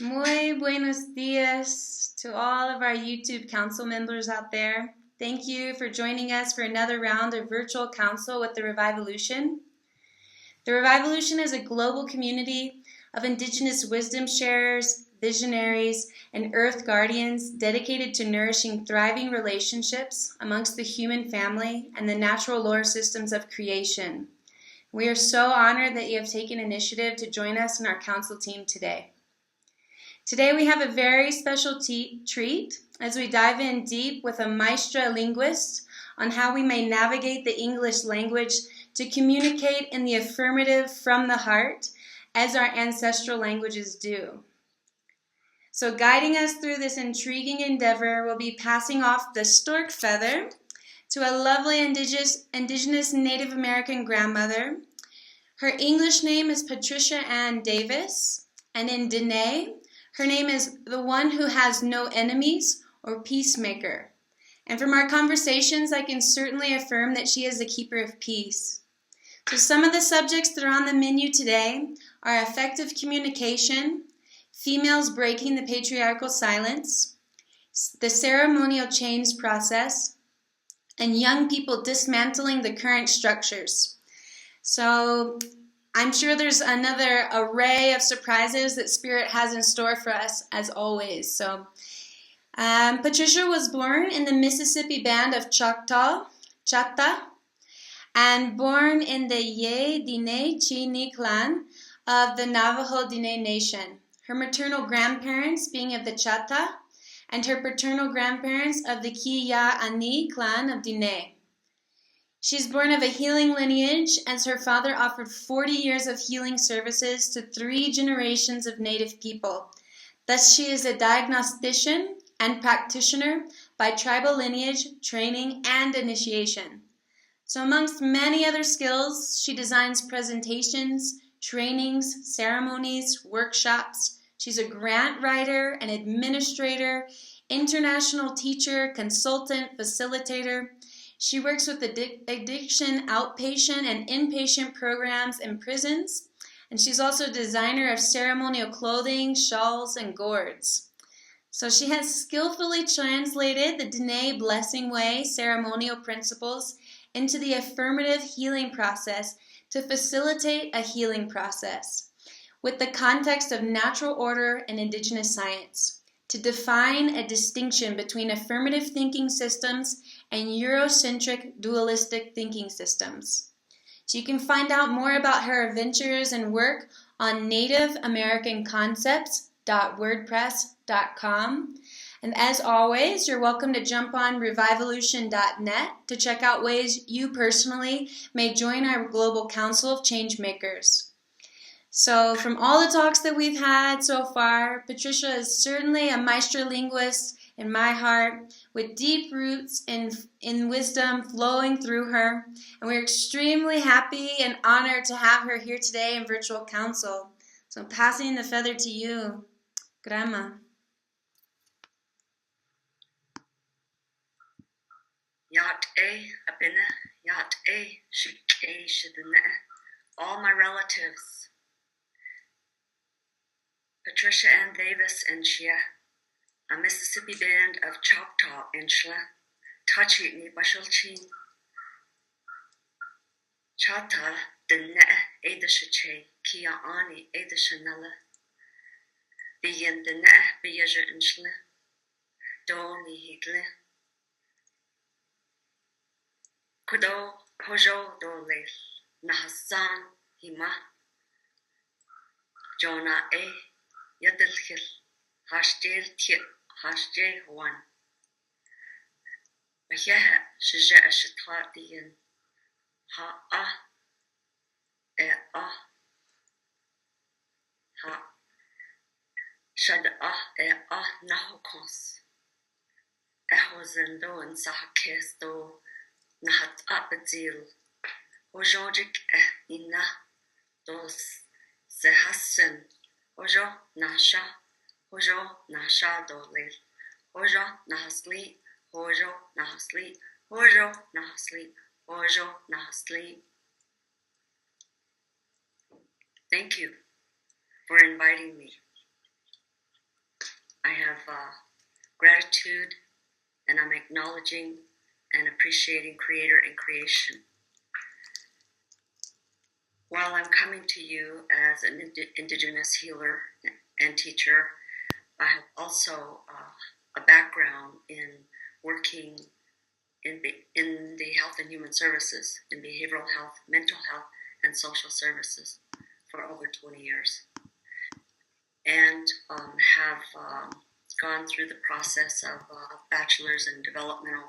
Muy buenos dias to all of our YouTube Council members out there. Thank you for joining us for another round of virtual council with the Reviveolution. The Reviveolution is a global community of indigenous wisdom sharers, visionaries, and earth guardians dedicated to nourishing thriving relationships amongst the human family and the natural lore systems of creation. We are so honored that you have taken initiative to join us in our council team today. Today we have a very special treat as we dive in deep with a maestra linguist on how we may navigate the English language to communicate in the affirmative from the heart as our ancestral languages do. So guiding us through this intriguing endeavor will be passing off the stork feather to a lovely indigenous Native American grandmother. Her English name is Patricia Ann Davis, and in Dineh, her name is the one who has no enemies or peacemaker. And from our conversations, I can certainly affirm that she is a keeper of peace. So some of the subjects that are on the menu today are effective communication, females breaking the patriarchal silence, the ceremonial change process, and young people dismantling the current structures. So I'm sure there's another array of surprises that Spirit has in store for us, as always. So, Patricia was born in the Mississippi band of Choctaw-Chata and born in the Ye-Dineh clan of the Navajo-Dineh nation. Her maternal grandparents being of the Chata and her paternal grandparents of the Ki-Ya-Ani clan of Dineh. She's born of a healing lineage as her father offered 40 years of healing services to 3 generations of Native people. Thus, she is a diagnostician and practitioner by tribal lineage, training, and initiation. So amongst many other skills, she designs presentations, trainings, ceremonies, workshops. She's a grant writer, an administrator, international teacher, consultant, facilitator. She works with addiction outpatient and inpatient programs in prisons, and she's also a designer of ceremonial clothing, shawls, and gourds. So she has skillfully translated the Dineh Blessing Way ceremonial principles into the affirmative healing process to facilitate a healing process with the context of natural order and indigenous science, to define a distinction between affirmative thinking systems and Eurocentric dualistic thinking systems. So you can find out more about her adventures and work on nativeamericanconcepts.wordpress.com. And as always, you're welcome to jump on Reviveolution.net to check out ways you personally may join our Global Council of Changemakers. So from all the talks that we've had so far, Patricia is certainly a maestra linguist in my heart, with deep roots in wisdom flowing through her. And we're extremely happy and honored to have her here today in virtual council. So passing the feather to you, Grandma. All my relatives, Patricia Ann Davis and Shia, a Mississippi band of Choctaw and Shla, Tachi Bashulchin, Choctaw-Dineh Edishache, Kia Ani Edishanella, Biyan Dineh Biyaja and Shla, Doni Higle, Kudo Hojo Dole, Nahasan Hima, Jonah A. Yadilhil, Hashjel Tip, Hashjel One. Mahiaha, Shija Ashitadian, Ha Ah, Ah, Ha, Shad Ah, Nahokos, Ehozendo and Sahakesto, Nahat Abadil, Hojojik Ina, Dos Sehassan. Hojo Nasha Dolil, Hojo Nahasli, Hojo Nahasli, Hojo Nahasli, Hojo Nahasli. Thank you for inviting me. I have gratitude, and I'm acknowledging and appreciating Creator and creation. While I'm coming to you as an indigenous healer and teacher, I have also a background in working in the health and human services, in behavioral health, mental health, and social services for over 20 years. And have gone through the process of bachelor's in developmental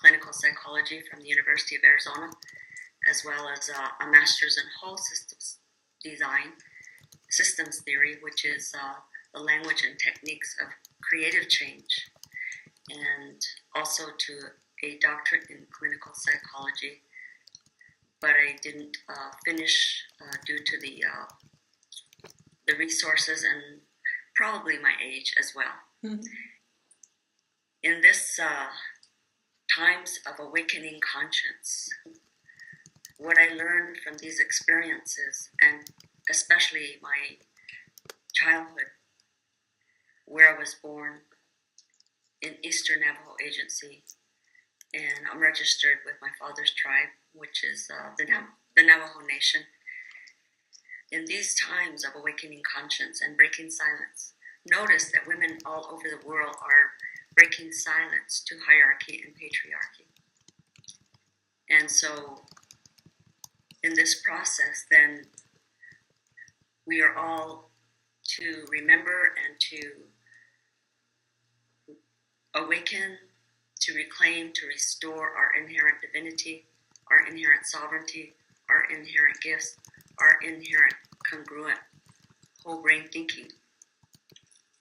clinical psychology from the University of Arizona, as well as a master's in whole systems design, systems theory, which is the language and techniques of creative change, and also to a doctorate in clinical psychology, but I didn't finish due to the resources and probably my age as well. Mm-hmm. In this times of awakening conscience, what I learned from these experiences, and especially my childhood, where I was born in Eastern Navajo Agency, and I'm registered with my father's tribe, which is the Navajo Nation. In these times of awakening conscience and breaking silence, notice that women all over the world are breaking silence to hierarchy and patriarchy. And so in this process, then we are all to remember and to awaken, to reclaim, to restore our inherent divinity, our inherent sovereignty, our inherent gifts, our inherent congruent whole brain thinking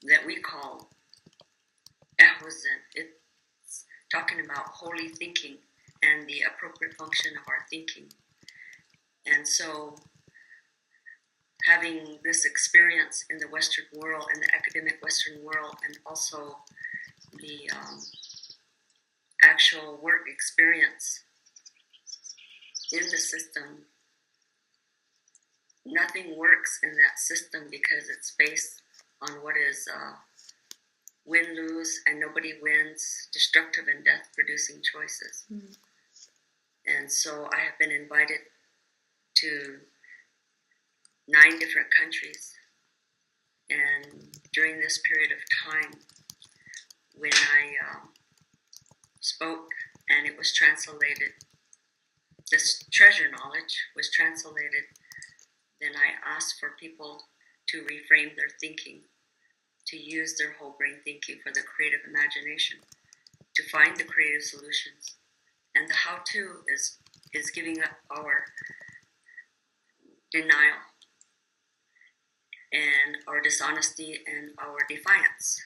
that we call ehwazin. It's talking about holy thinking and the appropriate function of our thinking. And so having this experience in the Western world, in the academic Western world, and also the actual work experience in the system, nothing works in that system because it's based on what is win-lose, and nobody wins, destructive and death-producing choices. Mm. And so I have been invited to 9 different countries, and during this period of time, when I spoke and it was translated, this treasure knowledge was translated, then I asked for people to reframe their thinking, to use their whole brain thinking for the creative imagination, to find the creative solutions. And the how-to is giving up our denial and our dishonesty and our defiance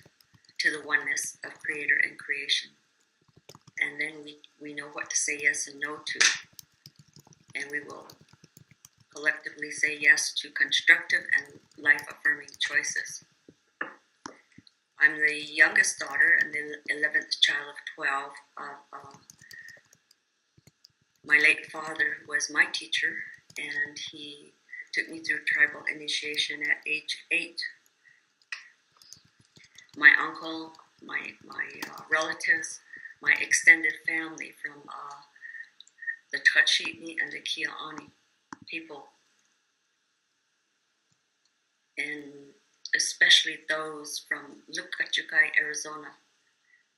to the oneness of creator and creation. And then we know what to say yes and no to. And we will collectively say yes to constructive and life-affirming choices. I'm the youngest daughter and the 11th child of 12 of my late father, who was my teacher, and he took me through tribal initiation at age 8. My uncle, my relatives, my extended family from the Choctaw-Chata and the Kia'ani people, and especially those from Choctaw-Chata, Arizona.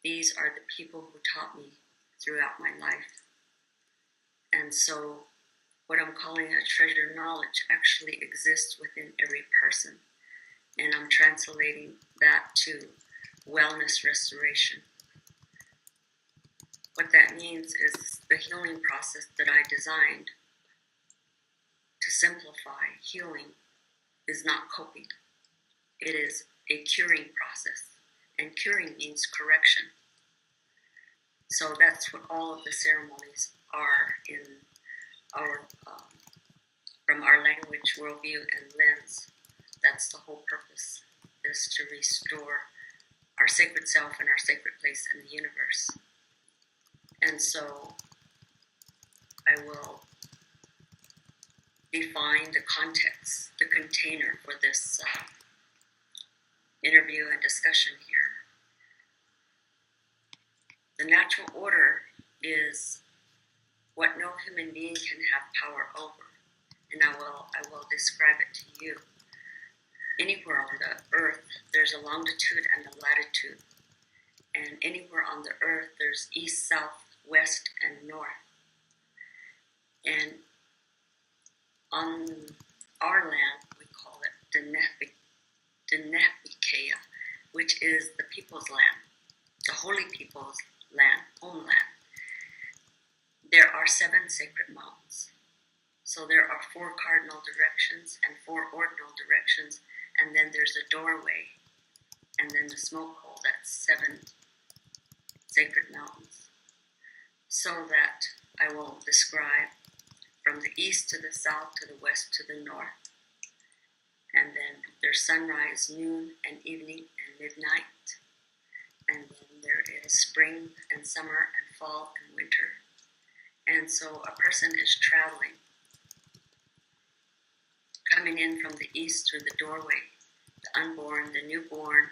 These are the people who taught me throughout my life. And so what I'm calling a treasure knowledge actually exists within every person. And I'm translating that to wellness restoration. What that means is the healing process that I designed to simplify healing is not coping. It is a curing process. And curing means correction. So that's what all of the ceremonies are in our, from our language, worldview, and lens. That's the whole purpose, is to restore our sacred self and our sacred place in the universe. And so I will define the context, the container for this interview and discussion here. the natural order is what no human being can have power over. And I will describe it to you. Anywhere on the earth, there's a longitude and a latitude. And anywhere on the earth, there's east, south, west, and north. And on our land, we call it Dineh, which is the people's land, the holy people's land, homeland. There are 7 sacred mountains. So there are 4 cardinal directions and 4 ordinal directions, and then there's a doorway, and then the smoke hole. That's 7 sacred mountains. So that I will describe from the east to the south, to the west, to the north. And then there's sunrise, noon, and evening, and midnight. And then there is spring, and summer, and fall, and winter. And so a person is traveling, coming in from the east through the doorway, the unborn, the newborn,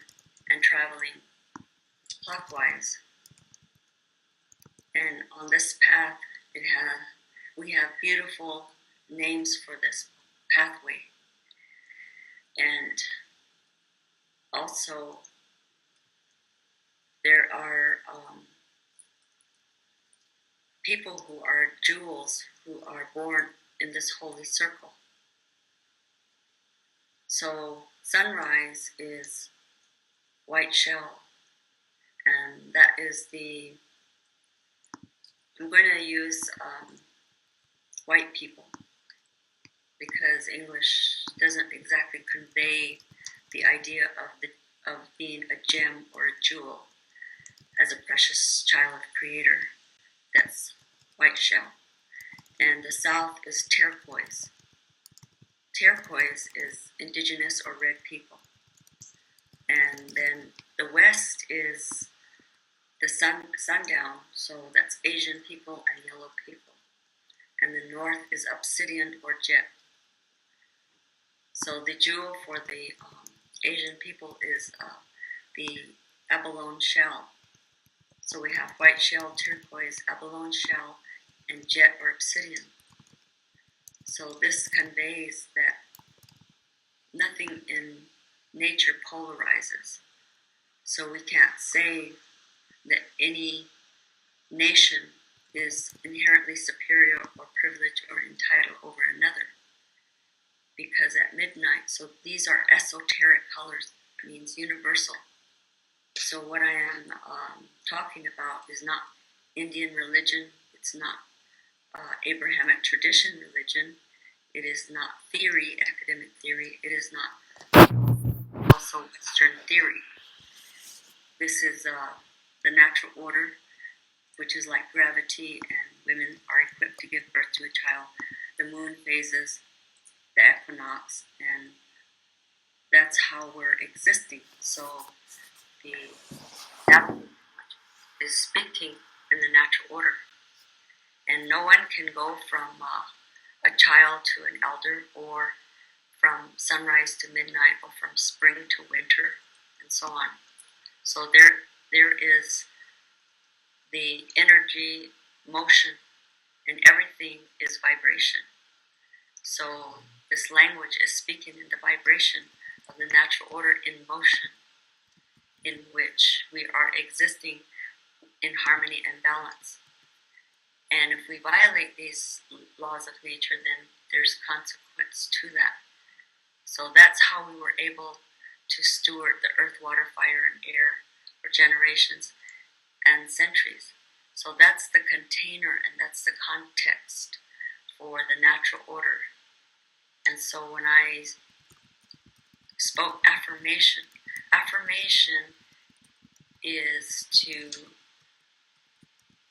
and traveling clockwise. And on this path, we have beautiful names for this pathway. And also, there are people who are jewels who are born in this holy circle. So sunrise is white shell, and that is I'm going to use white people because English doesn't exactly convey the idea of being a gem or a jewel as a precious child of Creator. That's white shell. And the south is turquoise. Turquoise is indigenous or red people. And then the west is the sundown, so that's Asian people and yellow people. And the north is obsidian or jet. So the jewel for the Asian people is the abalone shell. So we have white shell, turquoise, abalone shell, and jet or obsidian. So this conveys that nothing in nature polarizes. So we can't say that any nation is inherently superior or privileged or entitled over another. Because at midnight, so these are esoteric colors, means universal. So what I am talking about is not Indian religion, it's not Abrahamic tradition religion, it is not theory, academic theory, it is not also Western theory. This is the natural order, which is like gravity, and women are equipped to give birth to a child. The moon phases, the equinox, and that's how we're existing. So the Navajo is speaking in the natural order. And no one can go from a child to an elder, or from sunrise to midnight, or from spring to winter, and so on. So there is the energy, motion, and everything is vibration. So this language is speaking in the vibration of the natural order in motion, in which we are existing in harmony and balance. And if we violate these laws of nature, then there's consequence to that. So that's how we were able to steward the earth, water, fire, and air for generations and centuries. So that's the container, and that's the context for the natural order. And so when I spoke affirmation is to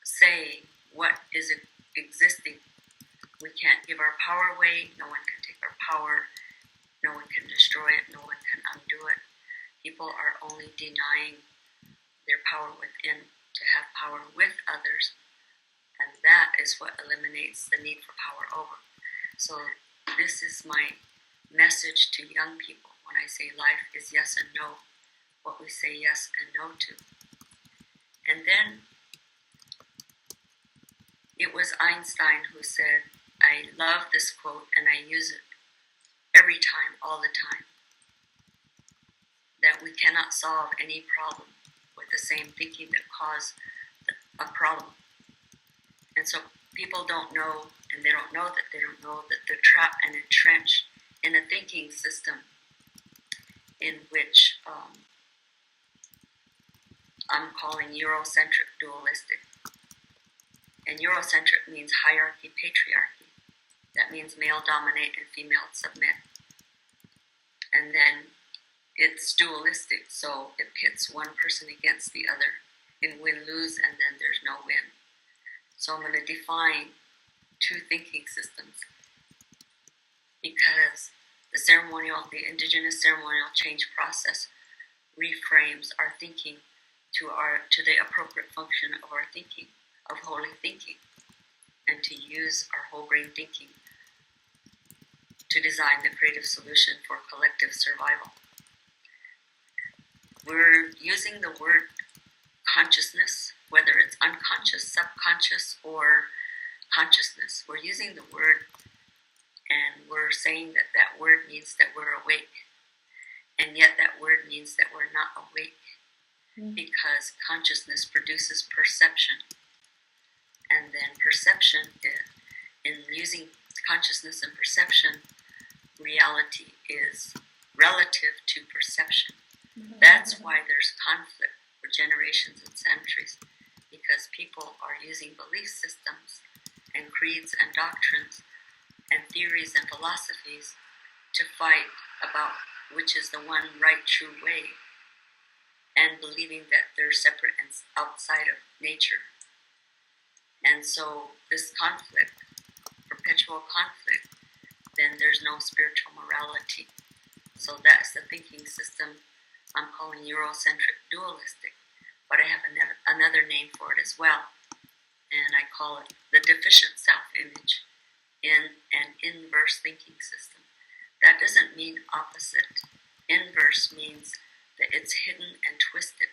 say what is existing. We can't give our power away, no one can take our power, no one can destroy it, no one can undo it. People are only denying their power within to have power with others, and that is what eliminates the need for power over. So this is my message to young people when I say life is yes and no, what we say yes and no to. And then It was Einstein who said, I love this quote and I use it every time, all the time, that we cannot solve any problem with the same thinking that caused a problem. And so people don't know, and they don't know that they don't know that they're trapped and entrenched in a thinking system in which I'm calling Eurocentric dualistic. And Eurocentric means hierarchy, patriarchy. That means male dominate and female submit. And then it's dualistic, so it pits one person against the other in win-lose, and then there's no win. So I'm going to define two thinking systems, because the ceremonial, the indigenous ceremonial change process reframes our thinking to the appropriate function of our thinking, of holy thinking, and to use our whole brain thinking to design the creative solution for collective survival. We're using the word consciousness, whether it's unconscious, subconscious, or consciousness. We're using the word, and we're saying that that word means that we're awake, and yet that word means that we're not awake, because consciousness produces perception, and then perception, in using consciousness and perception, reality is relative to perception. That's why there's conflict for generations and centuries, because people are using belief systems and creeds and doctrines and theories and philosophies to fight about which is the one right true way, and believing that they're separate and outside of nature. And so this conflict, perpetual conflict, then there's no spiritual morality. So that's the thinking system I'm calling Eurocentric dualistic, but I have another name for it as well, and I call it the deficient self-image in an inverse thinking system. That doesn't mean opposite. Inverse means that it's hidden and twisted,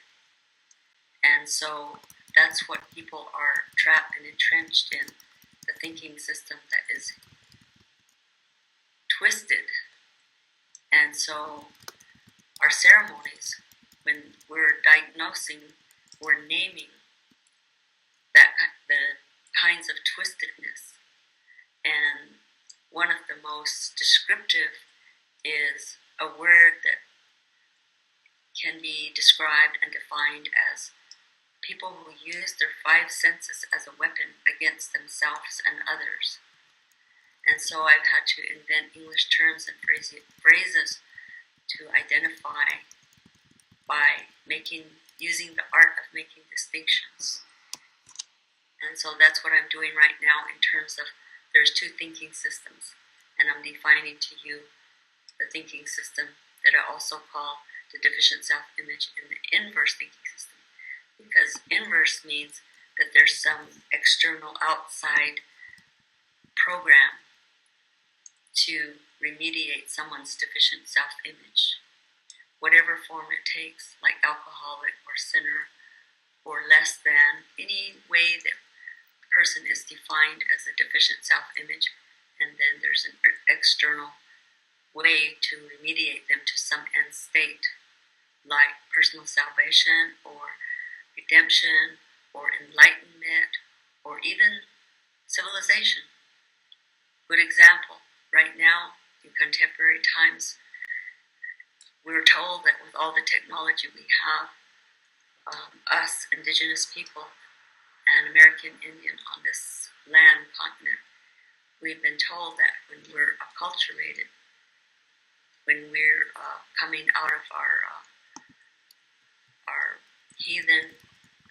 and so that's what people are trapped and entrenched in, the thinking system that is twisted. And so our ceremonies, when we're diagnosing, we're naming the kinds of twistedness. And one of the most descriptive is a word that can be described and defined as people who use their five senses as a weapon against themselves and others. And so I've had to invent English terms and phrases to identify by using the art of making distinctions. And so that's what I'm doing right now in terms of there's two thinking systems, and I'm defining to you the thinking system that I also call the deficient self-image and the inverse thinking system, because inverse means that there's some external outside program to remediate someone's deficient self-image, whatever form it takes, like alcoholic or sinner or less than, any way that the person is defined as a deficient self-image, and then there's an external way to remediate them to some end state, like personal salvation or redemption or enlightenment or even civilization. Good example, right now in contemporary times, we're told that with all the technology we have, us indigenous people and American Indian on this land continent, we've been told that when we're acculturated, when we're coming out of our heathen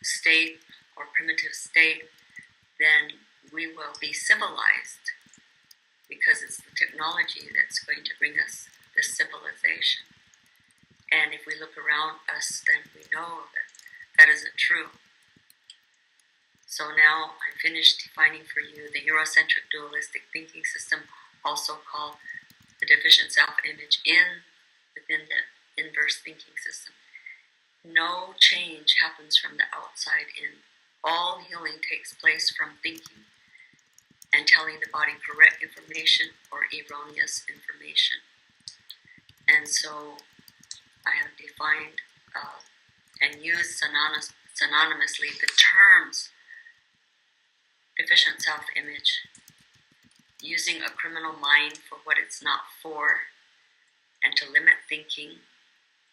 state or primitive state, then we will be civilized, because it's the technology that's going to bring us this civilization. And if we look around us, then we know that that isn't true. So now I'm finished defining for you the Eurocentric dualistic thinking system, also called the deficient self-image within the inverse thinking system. No change happens from the outside in. All healing takes place from thinking. and telling the body correct information or erroneous information. And so I have defined and used synonymously the terms deficient self-image, using a criminal mind for what it's not for, and to limit thinking,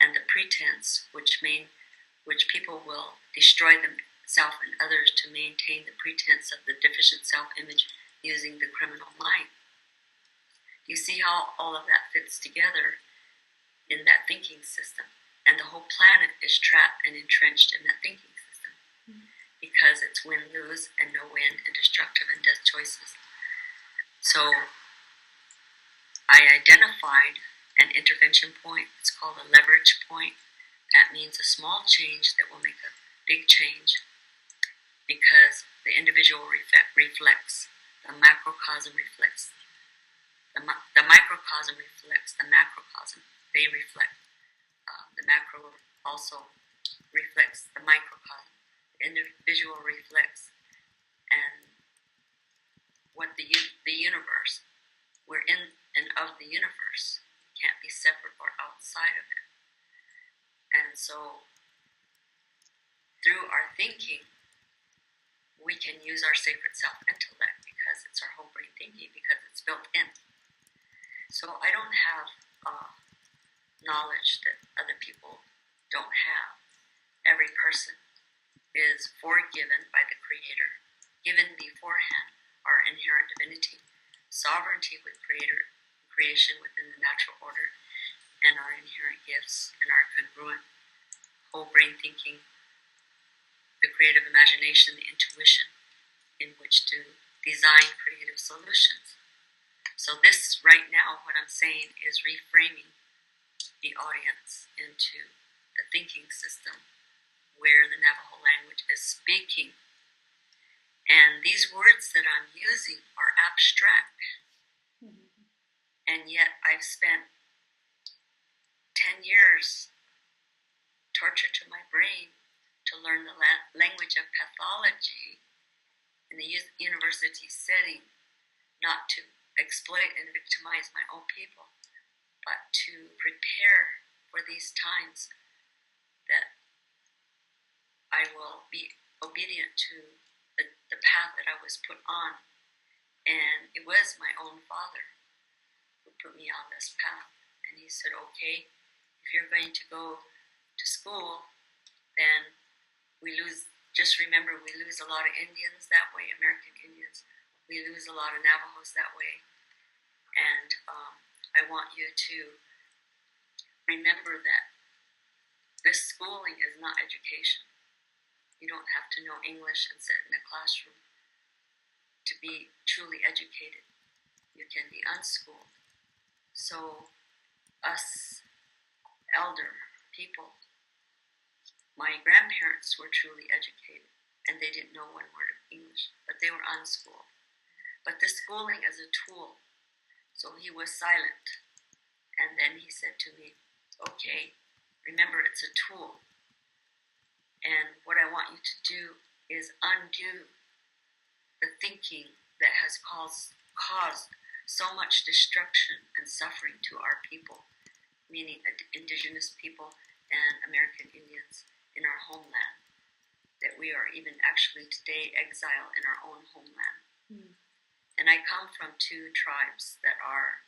and the pretense which people will destroy themselves and others to maintain the pretense of the deficient self-image using the criminal mind. Do you see how all of that fits together in that thinking system? And the whole planet is trapped and entrenched in that thinking system, because it's win-lose and no win and destructive and death choices. So I identified an intervention point. It's called a leverage point. That means a small change that will make a big change, because the individual reflects, the macrocosm reflects, the microcosm reflects the macrocosm. They reflect. The macro also reflects the microcosm. The individual reflects, and what the universe. We're in and of the universe. We can't be separate or outside of it. And so, through our thinking, we can use our sacred self-intellect, because it's our whole brain thinking, because it's built in. So I don't have knowledge that other people don't have. Every person is forgiven by the Creator, given beforehand our inherent divinity, sovereignty with creation within the natural order, and our inherent gifts and our congruent whole brain thinking, the creative imagination, the intuition in which to design creative solutions. So this right now, what I'm saying is reframing the audience into the thinking system where the Navajo language is speaking. And these words that I'm using are abstract. And yet I've spent 10 years tortured to my brain to learn the language of pathology in the university setting, not to exploit and victimize my own people, but to prepare for these times that I will be obedient to the path that I was put on. And it was my own father who put me on this path. And he said, okay, if you're going to go to school, then just remember, we lose a lot of Indians that way, American Indians. We lose a lot of Navajos that way. And I want you to remember that this schooling is not education. You don't have to know English and sit in a classroom to be truly educated. You can be unschooled. So us elder people, my grandparents were truly educated, and they didn't know one word of English, but they were unschooled. But this schooling is a tool. So he was silent. And then he said to me, okay, remember, it's a tool. And what I want you to do is undo the thinking that has caused so much destruction and suffering to our people, meaning indigenous people and American Indians in our homeland, that we are even actually today exiled in our own homeland. And I come from two tribes that have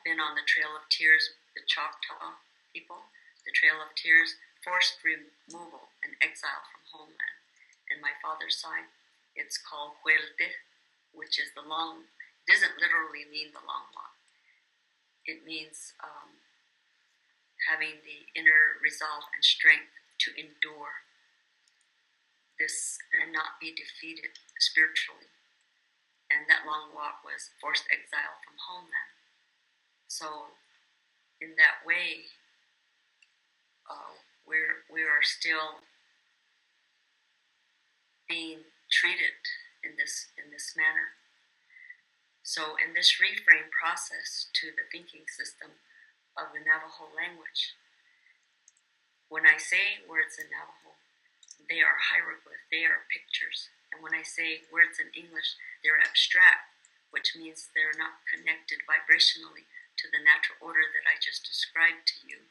been on the Trail of Tears, the Choctaw people, the Trail of Tears, forced removal and exile from homeland. And my father's side, it's called fullest, which is the long, it doesn't literally mean the long walk. It means having the inner resolve and strength to endure this and not be defeated spiritually. And that long walk was forced exile from homeland. So in that way, we are still being treated in this manner. So in this reframe process to the thinking system of the Navajo language, when I say words in Navajo, they are hieroglyphs, they are pictures. And when I say words in English, they're abstract, which means they're not connected vibrationally to the natural order that I just described to you.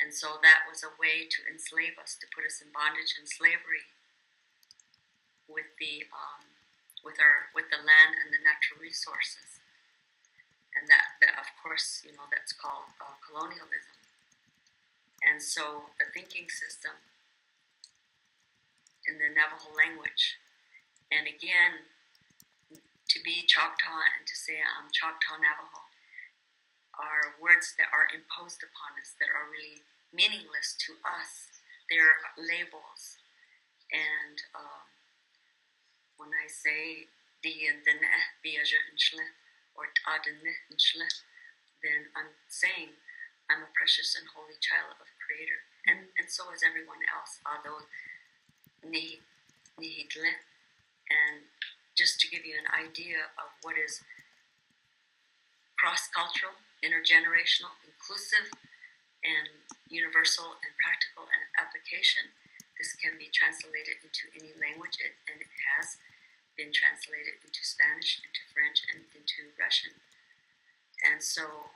And so that was a way to enslave us, to put us in bondage and slavery with the land and the natural resources. And that of course, that's called colonialism. And so the thinking system in the Navajo language, and again, to be Choctaw and to say I'm Choctaw Navajo are words that are imposed upon us that are really meaningless to us. They're labels. And when I say or then I'm saying I'm a precious and holy child of Creator. And so is everyone else, although nihidle. And just to give you an idea of what is cross-cultural, intergenerational, inclusive, and universal and practical and application, this can be translated into any language, and it has been translated into Spanish, into French, and into Russian. And so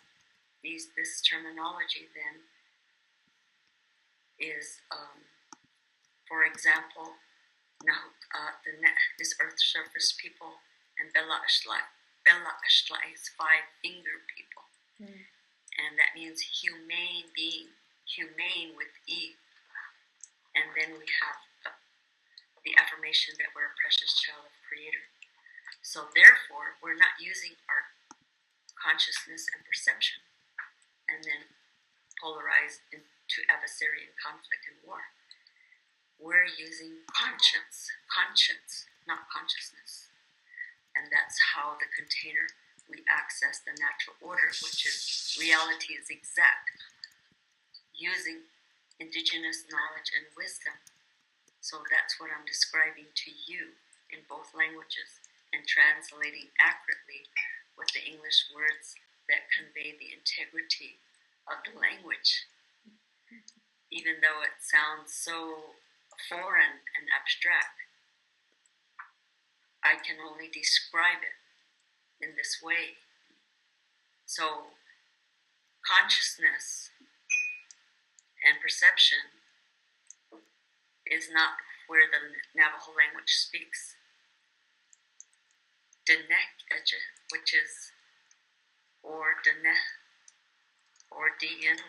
this terminology then is, for example, this earth surface people, and Bella Ashla is 5-finger people. And that means humane being, humane with E. And then we have the affirmation that we're a precious child of Creator. So therefore, we're not using our consciousness and perception and then polarize into adversary and conflict and war. We're using conscience, not consciousness. And that's how the container, we access the natural order, which is reality is exact, using indigenous knowledge and wisdom. So that's what I'm describing to you in both languages and translating accurately with the English words that convey the integrity of the language. Even though it sounds so foreign and abstract, I can only describe it in this way. So consciousness and perception is not where the Navajo language speaks. Dineh, which is, or Dineh, or Diin,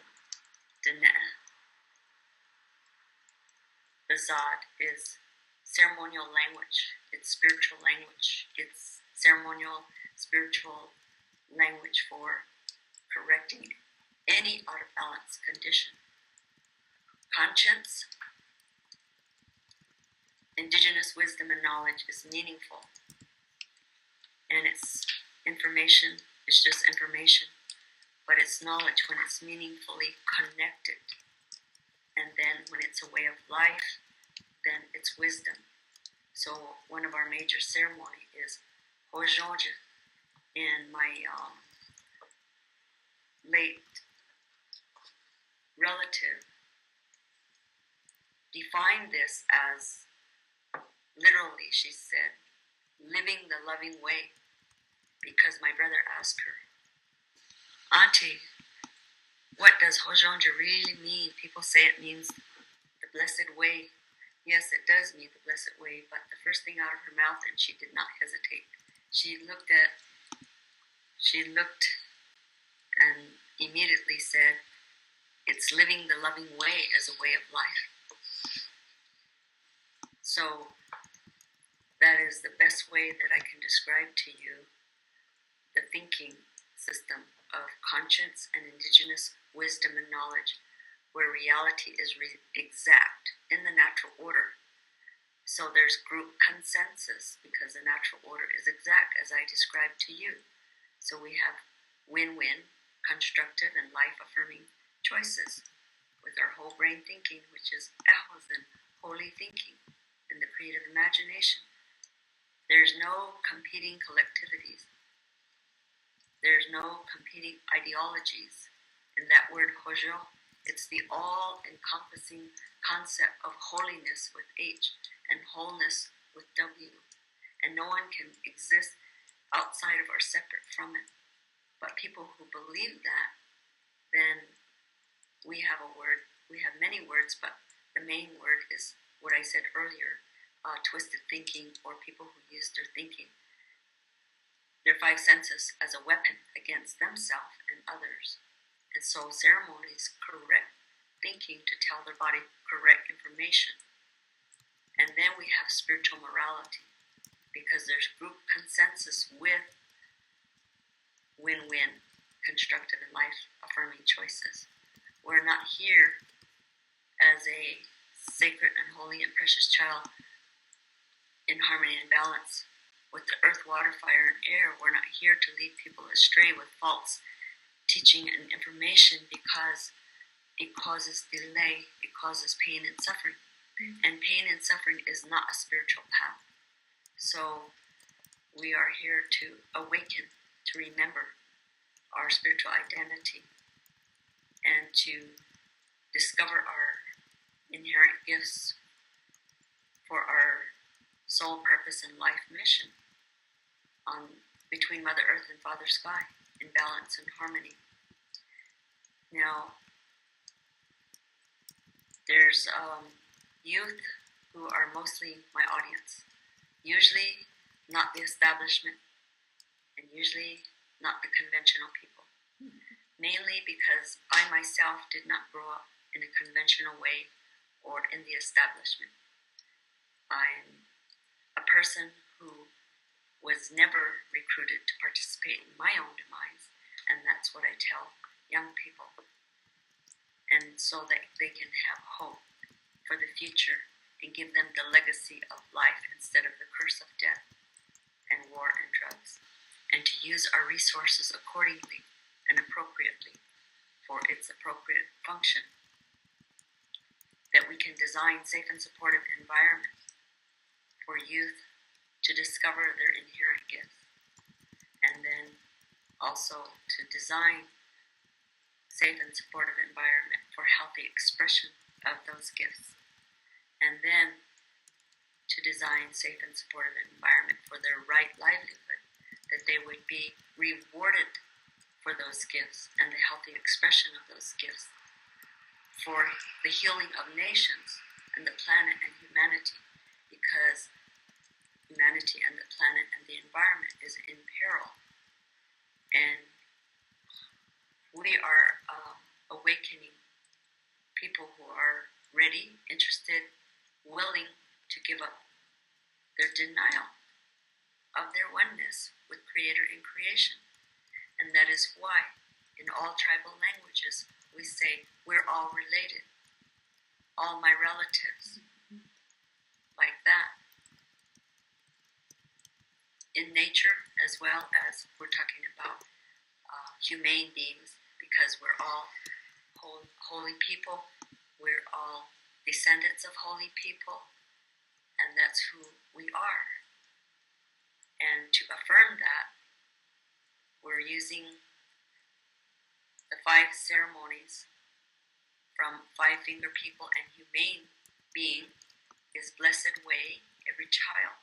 Dineh. The Zod is ceremonial language. It's spiritual language. It's ceremonial, spiritual language for correcting any out of balance condition. Conscience, indigenous wisdom and knowledge is meaningful. And it's information, it's just information. But it's knowledge when it's meaningfully connected. And then when it's a way of life, then it's wisdom. So one of our major ceremony is Hojonja. And my late relative defined this as, literally, she said, living the loving way. Because my brother asked her, Auntie, what does Hojonja really mean? People say it means the blessed way. Yes, it does mean the blessed way, but the first thing out of her mouth, and she did not hesitate. She looked and immediately said, it's living the loving way as a way of life. So that is the best way that I can describe to you the thinking system of conscience and indigenous wisdom and knowledge, where reality is exact in the natural order. So there's group consensus because the natural order is exact as I described to you. So we have win-win, constructive, and life-affirming choices with our whole brain thinking, which is Ahozen, holy thinking, and the creative imagination. There's no competing collectivities. There's no competing ideologies. And that word hojo It's the all-encompassing concept of holiness with H and wholeness with W. And no one can exist outside of or separate from it. But people who believe that, then we have a word, we have many words, but the main word is what I said earlier, twisted thinking, or people who use their thinking, their five senses, as a weapon against themselves and others. And so ceremonies correct thinking to tell their body correct information. And then we have spiritual morality, because there's group consensus with win-win, constructive and life-affirming choice. We're not here as a sacred and holy and precious child in harmony and balance with the earth, water, fire, and air. We're not here to lead people astray with false teaching and information, because it causes delay, it causes pain and suffering. And pain and suffering is not a spiritual path. So we are here to awaken, to remember our spiritual identity, and to discover our inherent gifts for our soul purpose and life mission between Mother Earth and Father Sky, in balance and harmony. Now, there's youth who are mostly my audience, usually not the establishment, and usually not the conventional people. Mainly because I myself did not grow up in a conventional way or in the establishment. I'm a person who was never recruited to participate in my own demise, and that's what I tell young people. And so that they can have hope for the future and give them the legacy of life instead of the curse of death and war and drugs, and to use our resources accordingly and appropriately for its appropriate function, that we can design safe and supportive environment for youth to discover their inherent gifts, and then also to design safe and supportive environment for healthy expression of those gifts, and then to design safe and supportive environment for their right livelihood, that they would be rewarded for those gifts and the healthy expression of those gifts, for the healing of nations and the planet and humanity, because humanity and the planet and the environment is in peril. And we are awakening people who are ready, interested, willing to give up their denial of their oneness with Creator and creation. And that is why in all tribal languages we say we're all related, all my relatives, like that. In nature, as well as we're talking about humane beings, because we're all holy people, we're all descendants of holy people, and that's who we are. And to affirm that, we're using the 5 ceremonies from Five Finger People, and humane being is blessed way, every child.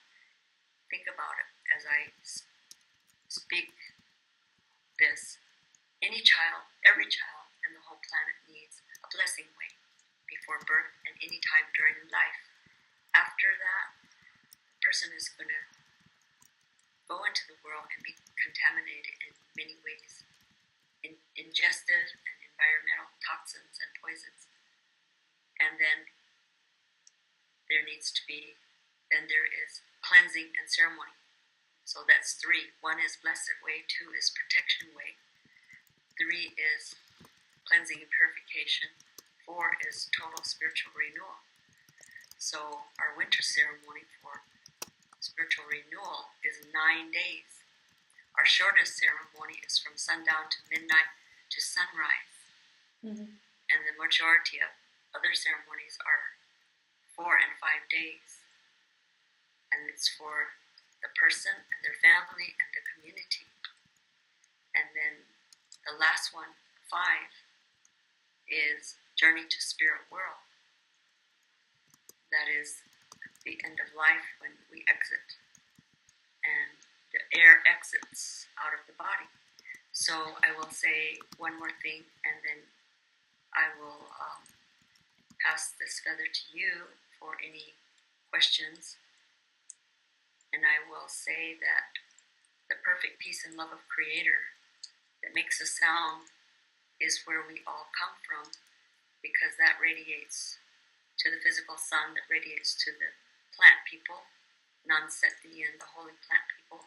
Think about it as I speak this. Any child, every child, and the whole planet needs a blessing way before birth and any time during life. After that, the person is going to go into the world and be contaminated in many ways, ingested and environmental toxins and poisons. And then there is cleansing and ceremony. So that's 3. 1 is blessed way, 2 is protection way, 3 is cleansing and purification, 4 is total spiritual renewal. So our winter ceremony for spiritual renewal is 9 days. Our shortest ceremony is from sundown to midnight to sunrise. Mm-hmm. And the majority of other ceremonies are 4 and 5 days. And it's for the person and their family and the community. And then the last one, 5, is journey to spirit world. That is the end of life when we exit, and the air exits out of the body. So I will say one more thing, and then I will pass this feather to you for any questions. And I will say that the perfect peace and love of Creator that makes a sound is where we all come from, because that radiates to the physical sun, that radiates to the plant people, non-seti and the holy plant people.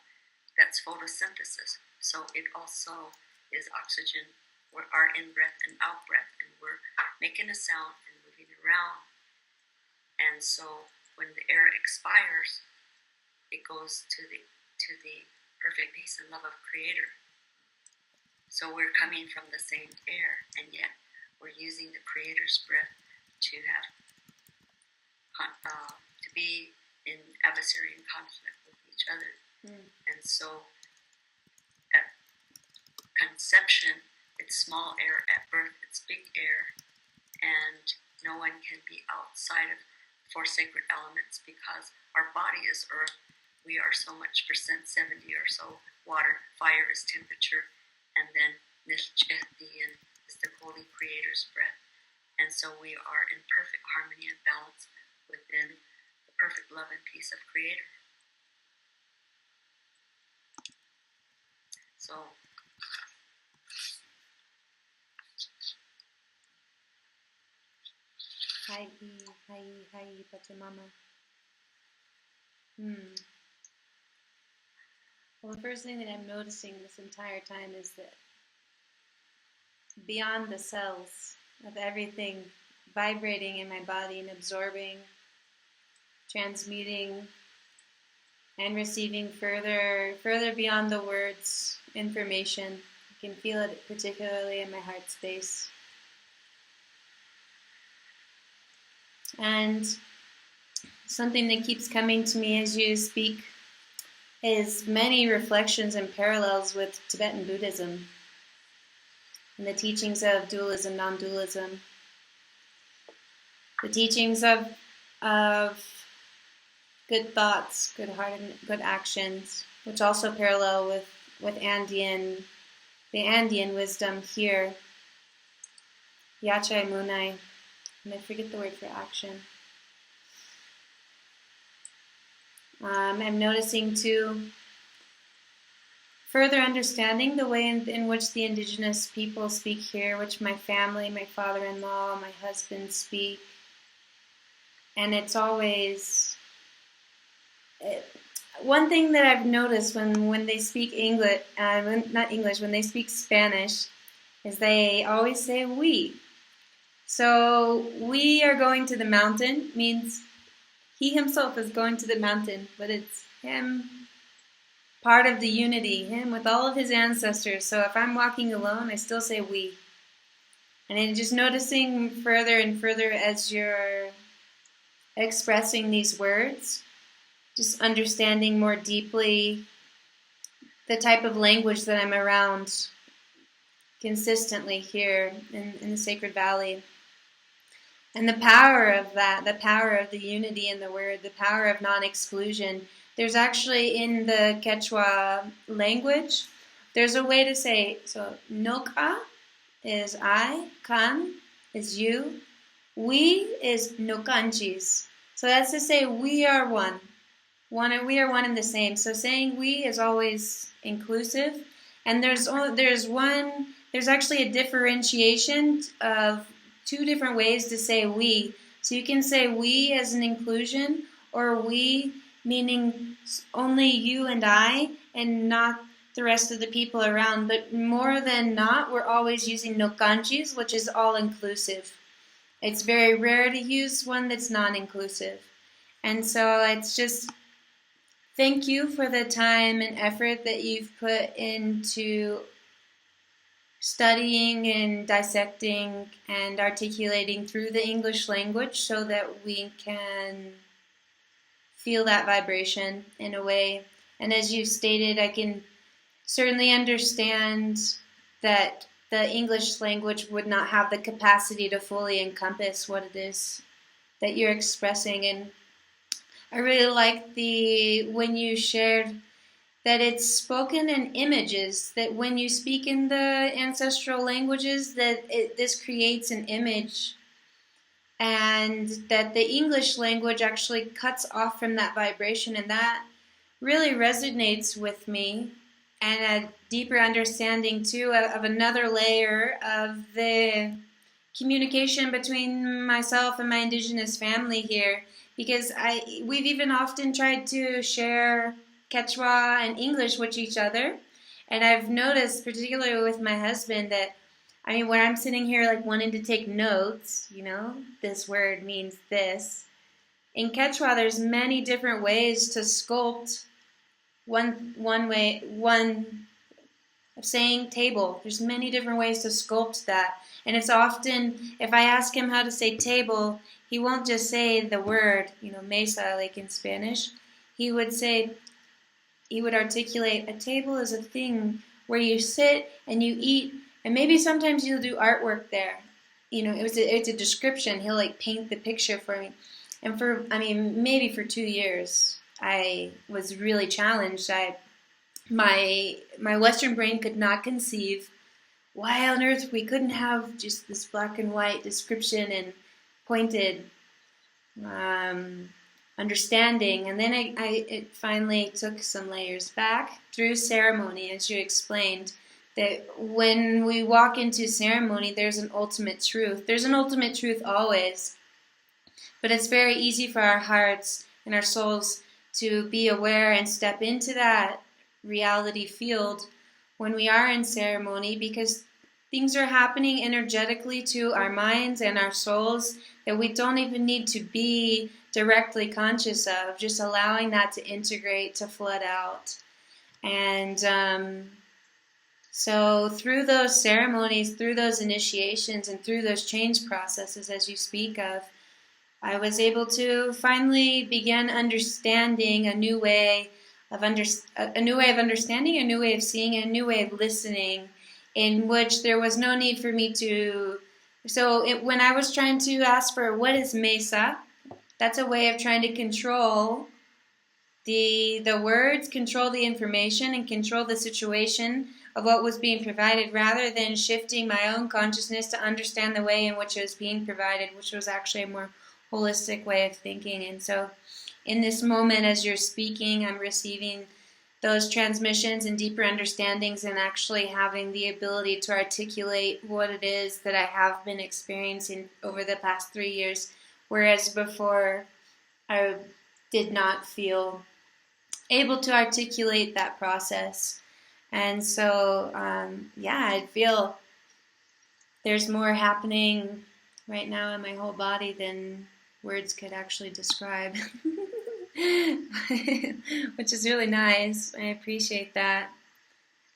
That's photosynthesis. So it also is oxygen. We are in breath and out breath, and we're making a sound and moving around. And so when the air expires, it goes to the perfect peace and love of Creator. So we're coming from the same air, and yet we're using the Creator's breath to have to be in adversary and conflict with each other. And so at conception, it's small air. At birth, it's big air. And no one can be outside of 4 sacred elements, because our body is earth. We are so much percent, 70 or so water. Fire is temperature. And then Nishchehdian is the holy Creator's breath. And so we are in perfect harmony and balance within the perfect love and peace of Creator. So Haylli, Pachamama. Well, the first thing that I'm noticing this entire time is that beyond the cells of everything vibrating in my body and absorbing, transmuting, and receiving further beyond the words information. I can feel it particularly in my heart space. And something that keeps coming to me as you speak is many reflections and parallels with Tibetan Buddhism and the teachings of dualism, non-dualism, the teachings of good thoughts, good heart, and good actions, which also parallel with the Andean wisdom here, Yachai Munai, and I forget the word for action. I'm noticing too, further understanding the way in which the indigenous people speak here, which my family, my father-in-law, my husband speak. And it's always, one thing that I've noticed when they speak English, when they speak Spanish, is they always say we. So we are going to the mountain means he himself is going to the mountain, but it's him, part of the unity, him with all of his ancestors. So if I'm walking alone, I still say we. And then just noticing further and further as you're expressing these words, just understanding more deeply the type of language that I'm around consistently here in the Sacred Valley. And the power of that, the power of the unity in the word, the power of non-exclusion. There's actually in the Quechua language, there's a way to say, so noka is I, kan is you, we is nokanchis. So that's to say we are one. We are one and the same. So saying we is always inclusive. And there's actually a differentiation of 2 different ways to say we. So you can say we as an inclusion, or we meaning only you and I and not the rest of the people around. But more than not, we're always using nokanchis, which is all inclusive. It's very rare to use one that's non-inclusive. And so it's just thank you for the time and effort that you've put into studying and dissecting and articulating through the English language so that we can feel that vibration in a way. And as you stated, I can certainly understand that the English language would not have the capacity to fully encompass what it is that you're expressing. And I really like when you shared that it's spoken in images, that when you speak in the ancestral languages, that this creates an image, and that the English language actually cuts off from that vibration, and that really resonates with me, and a deeper understanding too of another layer of the communication between myself and my indigenous family here, because we've even often tried to share Quechua and English with each other, and I've noticed, particularly with my husband, that when I'm sitting here like wanting to take notes, this word means this. In Quechua, there's many different ways to sculpt one of saying table. There's many different ways to sculpt that. And it's often, if I ask him how to say table, he won't just say the word, mesa, like in Spanish. He would articulate, a table is a thing where you sit and you eat, and maybe sometimes you'll do artwork there. It's a description. He'll like paint the picture for me. And maybe for 2 years, I was really challenged. My Western brain could not conceive why on earth we couldn't have just this black and white description and pointed understanding. And then it finally took some layers back through ceremony, as you explained, that when we walk into ceremony, there's an ultimate truth. There's an ultimate truth always, but it's very easy for our hearts and our souls to be aware and step into that reality field when we are in ceremony, because things are happening energetically to our minds and our souls that we don't even need to be directly conscious of, just allowing that to integrate, to flood out. And so through those ceremonies, through those initiations, and through those change processes, as you speak of, I was able to finally begin understanding a new way of understanding, a new way of seeing, a new way of listening, in which there was no need for me to. When I was trying to ask for what is mesa, that's a way of trying to control the words, control the information, and control the situation of what was being provided, rather than shifting my own consciousness to understand the way in which it was being provided, which was actually a more holistic way of thinking. And so in this moment, as you're speaking, I'm receiving those transmissions and deeper understandings, and actually having the ability to articulate what it is that I have been experiencing over the past 3 years, whereas before I did not feel able to articulate that process. And so, I feel there's more happening right now in my whole body than words could actually describe, which is really nice. I appreciate that.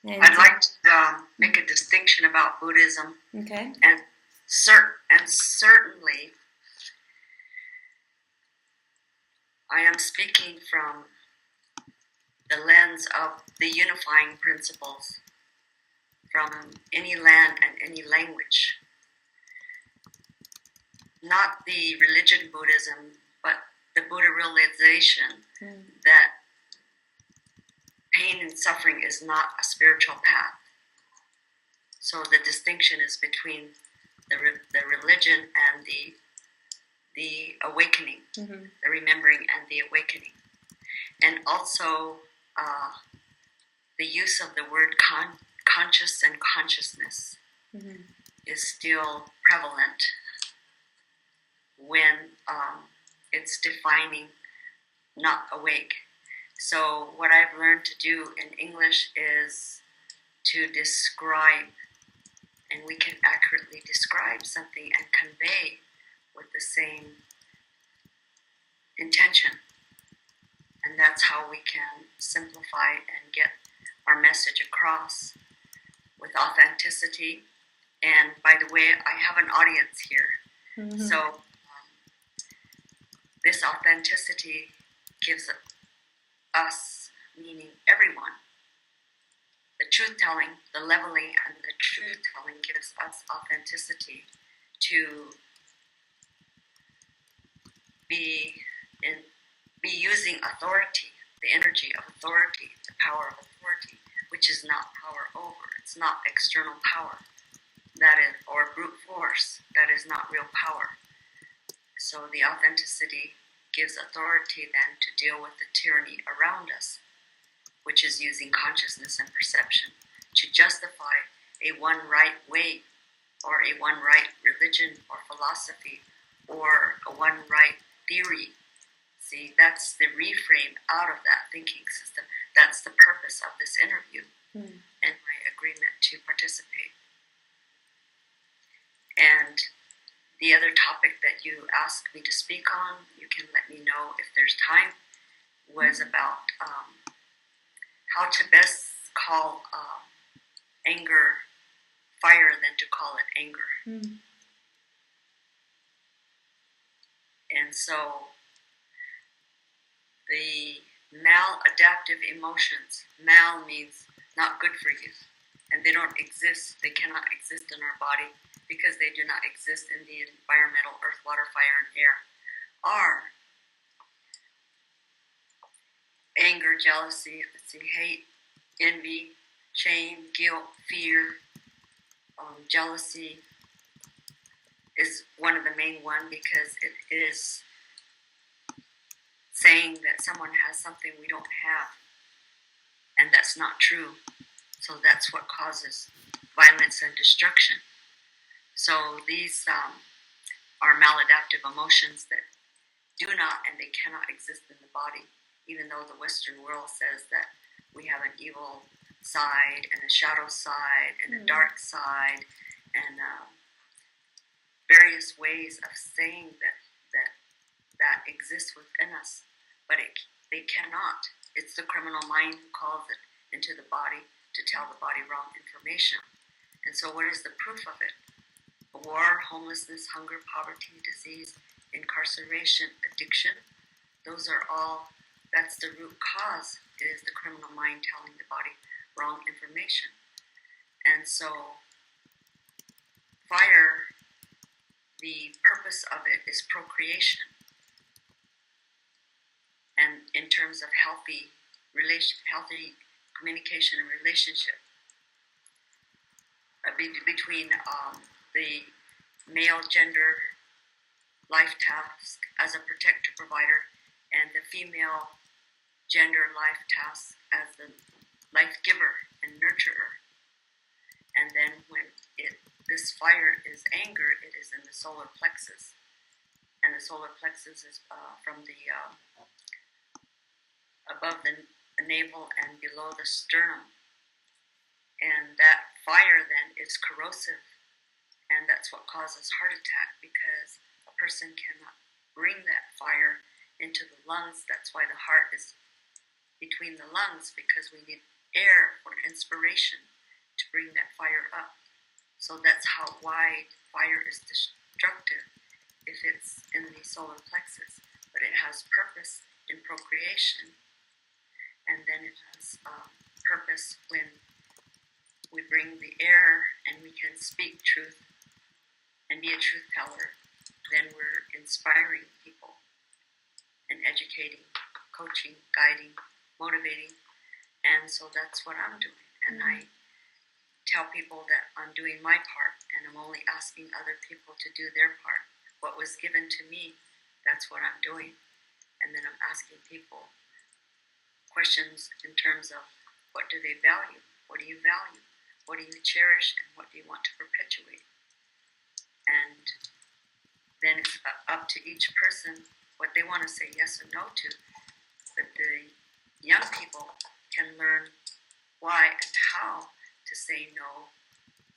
And I'd like to make a distinction about Buddhism. Okay. And certainly, I am speaking from the lens of the unifying principles from any land and any language. Not the religion Buddhism, but the Buddha realization that pain and suffering is not a spiritual path. So the distinction is between the religion and the awakening, the remembering and the awakening. And also the use of the word conscious and consciousness is still prevalent when it's defining not awake. So what I've learned to do in English is to describe, and we can accurately describe something and convey with the same intention. And that's how we can simplify and get our message across with authenticity. And by the way, I have an audience here. So this authenticity gives us, meaning everyone, the truth-telling, the leveling, and the truth-telling gives us authenticity to be using authority, the energy of authority, the power of authority, which is not power over. It's not external power, that is, or brute force. That is not real power. So the authenticity gives authority then to deal with the tyranny around us, which is using consciousness and perception to justify a one right way, or a one right religion or philosophy, or a one right theory. See, that's the reframe out of that thinking system. That's the purpose of this interview and my agreement to participate. And the other topic that you asked me to speak on, you can let me know if there's time, was about how to best call anger fire than to call it anger. And so the maladaptive emotions, mal means not good for you, and they don't exist, they cannot exist in our body because they do not exist in the environmental earth, water, fire, and air, are anger, jealousy, hate, envy, shame, guilt, fear. Jealousy is one of the main ones because it is saying that someone has something we don't have, and that's not true. So that's what causes violence and destruction. So these are maladaptive emotions that do not and they cannot exist in the body, even though the Western world says that we have an evil side and a shadow side and a dark side, and various ways of saying that exists within us, but they cannot. It's the criminal mind who calls it into the body to tell the body wrong information. And so what is the proof of it? War, homelessness, hunger, poverty, disease, incarceration, addiction. Those are all, that's the root cause. It is the criminal mind telling the body wrong information. And so fire, the purpose of it is procreation. And in terms of healthy communication and relationship between the male gender life task as a protector provider and the female gender life task as the life giver and nurturer. And then when this fire is anger, it is in the solar plexus. And the solar plexus is from the above the navel and below the sternum. And that fire then is corrosive, and that's what causes heart attack, because a person cannot bring that fire into the lungs. That's why the heart is between the lungs, because we need air for inspiration to bring that fire up. So that's why fire is destructive if it's in the solar plexus, but it has purpose in procreation, and then it has purpose when we bring the air and we can speak truth and be a truth teller. Then we're inspiring people and educating, coaching, guiding, motivating. And so that's what I'm doing. And I tell people that I'm doing my part, and I'm only asking other people to do their part. What was given to me, that's what I'm doing. And then I'm asking people questions in terms of, what do they value? What do you value? What do you cherish, and what do you want to perpetuate? And then it's up to each person what they want to say yes or no to. But the young people can learn why and how to say no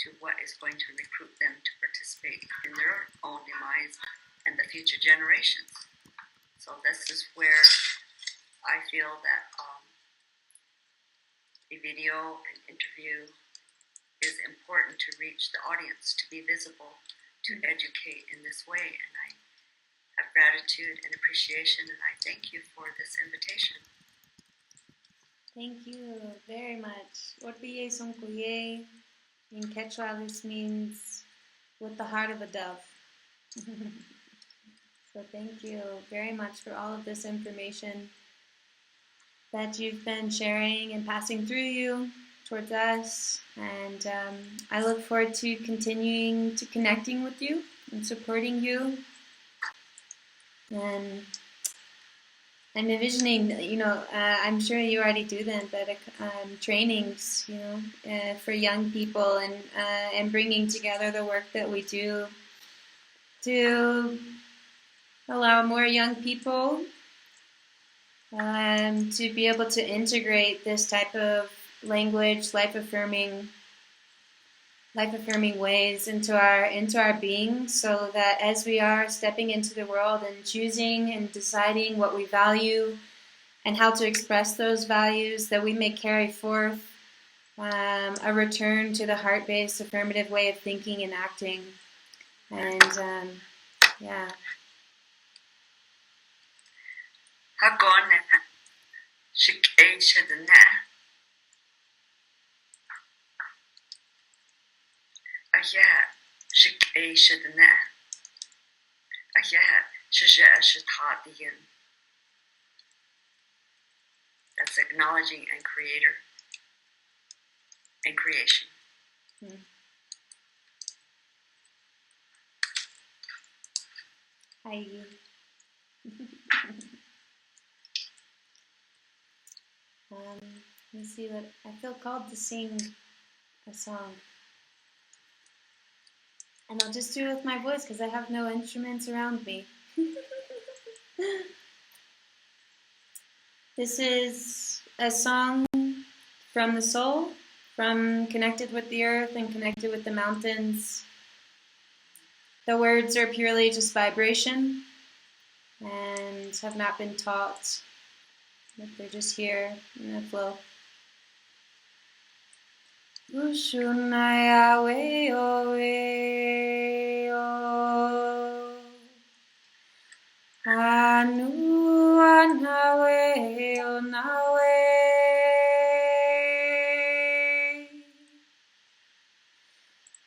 to what is going to recruit them to participate in their own demise and the future generations. So this is where I feel that a video, an interview, is important to reach the audience, to be visible, to educate in this way. And I have gratitude and appreciation, and I thank you for this invitation. Thank you very much. Ortiye sonkoye. In Quechua, this means with the heart of a dove. So thank you very much for all of this information that you've been sharing and passing through you towards us. And I look forward to continuing to connecting with you and supporting you. And I'm envisioning, I'm sure you already do them, but trainings, for young people and bringing together the work that we do to allow more young people to be able to integrate this type of language, life-affirming ways into our being, so that as we are stepping into the world and choosing and deciding what we value and how to express those values, that we may carry forth a return to the heart-based affirmative way of thinking and acting. And yeah. That's acknowledging and creator and creation. Haylli. Let me see what I feel called to sing a song. And I'll just do it with my voice because I have no instruments around me. This is a song from the soul, from connected with the earth and connected with the mountains. The words are purely just vibration and have not been taught, but they're just here in the flow. Ushunaya we o we o anu anawe o nawe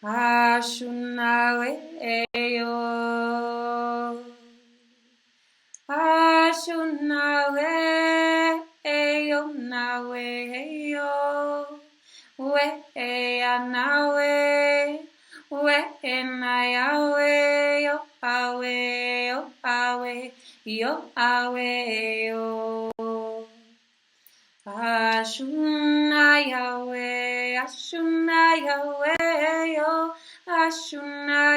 ashunawe o ashunawe o nawe o we anawe, we nayawe, yo awe, yo awe, yo. Ashuna yawe, yo, ashuna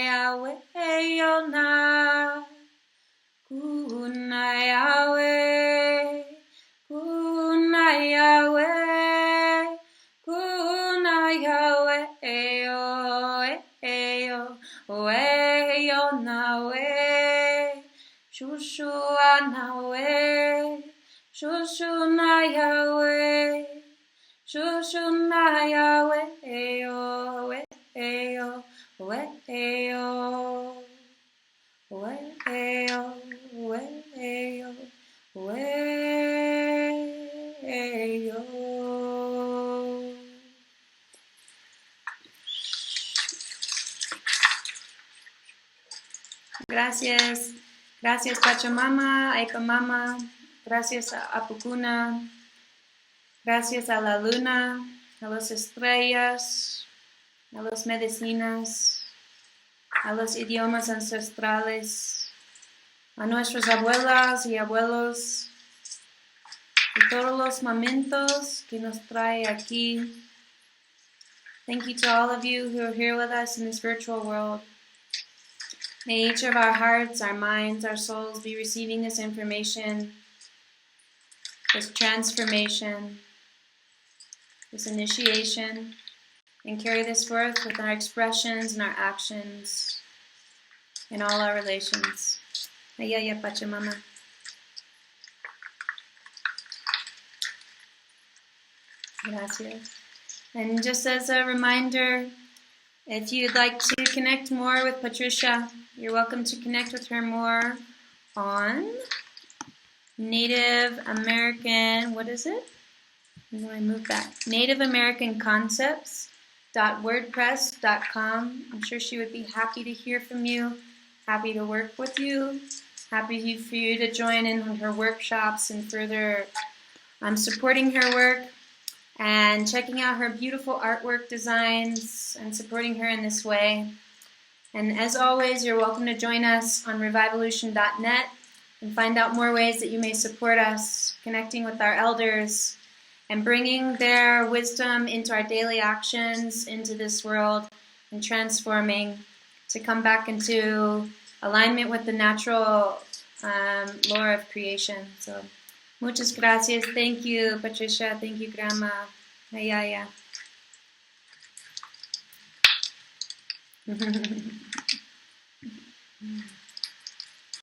yawe, yo na. Kuna yawe. Kuna Yahweh, yo nawe, shushu anawe, shushu na Yahweh, shushu na Yahweh, yo, yo, yo, Gracias, gracias Pachamama, Aipamama, gracias a Apukuna, gracias a la luna, a las estrellas, a las medicinas, a los idiomas ancestrales, a nuestras abuelas y abuelos, y todos los momentos que nos trae aquí. Thank you to all of you who are here with us in this virtual world. May each of our hearts, our minds, our souls be receiving this information, this transformation, this initiation, and carry this forth with our expressions and our actions in all our relations. Ayaya Pachamama. Gracias. And just as a reminder, if you'd like to connect more with Patricia, you're welcome to connect with her more on Native American, what is it? When I move back, Native American Concepts.wordpress.com. I'm sure she would be happy to hear from you, happy to work with you, happy for you to join in on her workshops and further supporting her work and checking out her beautiful artwork designs and supporting her in this way. And as always, you're welcome to join us on Reviveolution.net and find out more ways that you may support us, connecting with our elders, and bringing their wisdom into our daily actions, into this world, and transforming to come back into alignment with the natural lore of creation. So, muchas gracias. Thank you, Patricia. Thank you, Grandma. Ayaya.